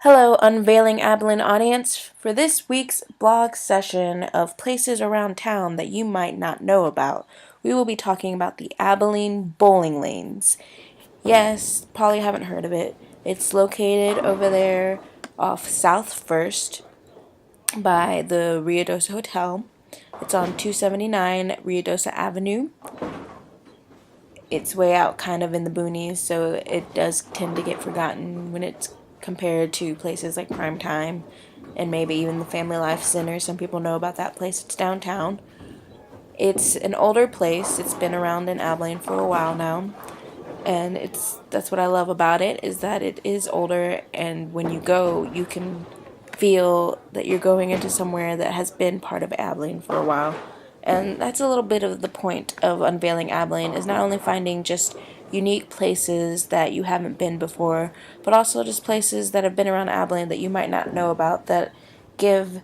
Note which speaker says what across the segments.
Speaker 1: Hello, Unveiling Abilene audience. For this week's blog session of places around town that you might not know about, we will be talking about the Abilene bowling lanes. Yes, probably haven't heard of it. It's located over there off South First by the Rio Dosa Hotel. It's on 279 Rio Dosa Avenue. It's way out kind of in the boonies, so it does tend to get forgotten when it's compared to places like Prime Time and maybe even the Family Life Center. Some people know about that place. It's downtown. It's an older place. It's been around in Abilene for a while now. And that's what I love about it, is that it is older, and when you go, you can feel that you're going into somewhere that has been part of Abilene for a while. And that's a little bit of the point of Unveiling Abilene, is not only finding just unique places that you haven't been before, but also just places that have been around Abilene that you might not know about, that give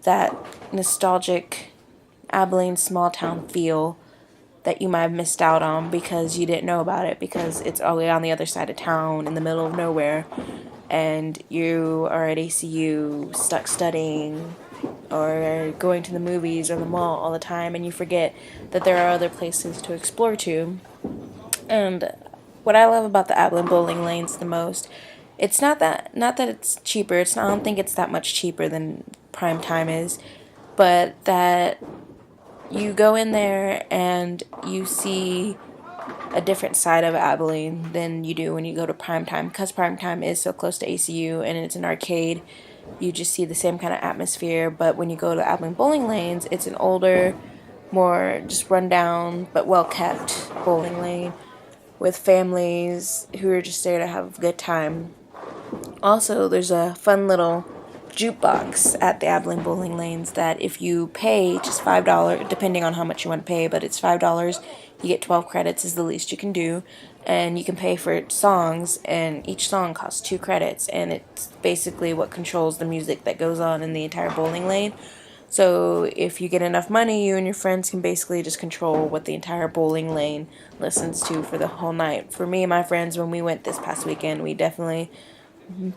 Speaker 1: that nostalgic Abilene small town feel that you might have missed out on because you didn't know about it, because it's all the way on the other side of town in the middle of nowhere, and you are at ACU stuck studying or going to the movies or the mall all the time, and you forget that there are other places to explore to. And what I love about the Abilene bowling lanes the most, it's not that it's cheaper. I don't think it's that much cheaper than Prime Time is, but that you go in there and you see a different side of Abilene than you do when you go to Prime Time, because Prime Time is so close to ACU and it's an arcade. You just see the same kind of atmosphere, but when you go to Abilene bowling lanes, it's an older, more just run down but well kept bowling lane with families who are just there to have a good time. Also, there's a fun little jukebox at the Abilene bowling lanes that if you pay just $5, depending on how much you want to pay, but it's $5, you get 12 credits is the least you can do, and you can pay for songs, and each song costs 2 credits, and it's basically what controls the music that goes on in the entire bowling lane. So if you get enough money, you and your friends can basically just control what the entire bowling lane listens to for the whole night. For me and my friends, when we went this past weekend, we definitely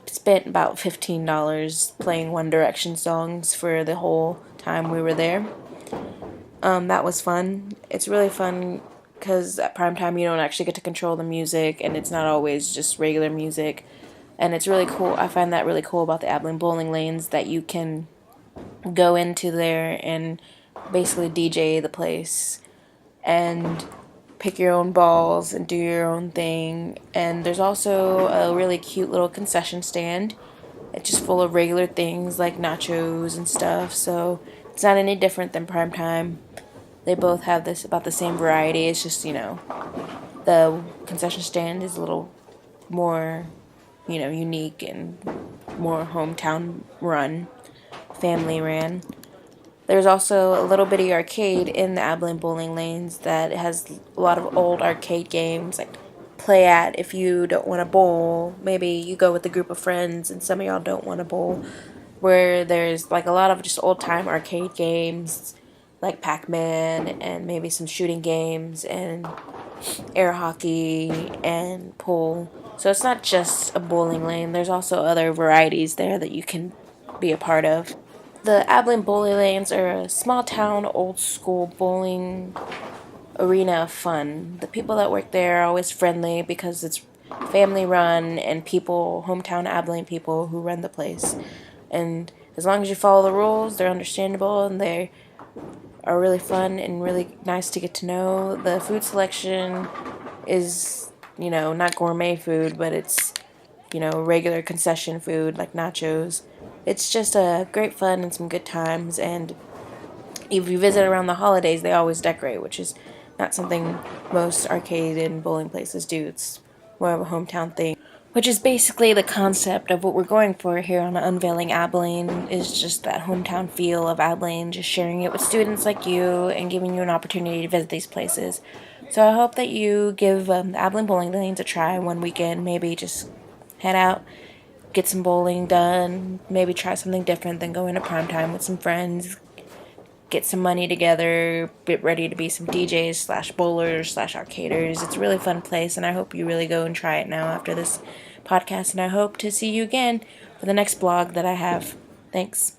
Speaker 1: spent about $15 playing One Direction songs for the whole time we were there. That was fun. It's really fun because at prime time you don't actually get to control the music, and it's not always just regular music. And it's really cool. I find that really cool about the Abilene bowling lanes, that you can go into there and basically DJ the place and pick your own balls and do your own thing. And there's also a really cute little concession stand. It's just full of regular things like nachos and stuff. So it's not any different than Prime Time. They both have this about the same variety. It's just, the concession stand is a little more, unique and more hometown run, family ran. There's also a little bitty arcade in the Abilene bowling lanes that has a lot of old arcade games, like play at if you don't want to bowl. Maybe you go with a group of friends and some of y'all don't want to bowl. Where there's like a lot of just old time arcade games like Pac-Man, and maybe some shooting games and air hockey and pool. So it's not just a bowling lane. There's also other varieties there that you can be a part of. The Abilene bowling lanes are a small town, old school bowling arena of fun. The people that work there are always friendly because it's family run, and hometown Abilene people who run the place. And as long as you follow the rules, they're understandable, and they are really fun and really nice to get to know. The food selection is, not gourmet food, but it's, regular concession food like nachos. It's just a great fun and some good times, and if you visit around the holidays, they always decorate, which is not something most arcade and bowling places do. It's more of a hometown thing, which is basically the concept of what we're going for here on Unveiling Abilene, is just that hometown feel of Abilene, just sharing it with students like you and giving you an opportunity to visit these places. So I hope that you give the Abilene bowling lanes a try one weekend. Maybe just head out, get some bowling done, maybe try something different than going to prime time with some friends, get some money together, get ready to be some DJs slash bowlers slash arcaders. It's a really fun place, and I hope you really go and try it now after this podcast, and I hope to see you again for the next blog that I have. Thanks.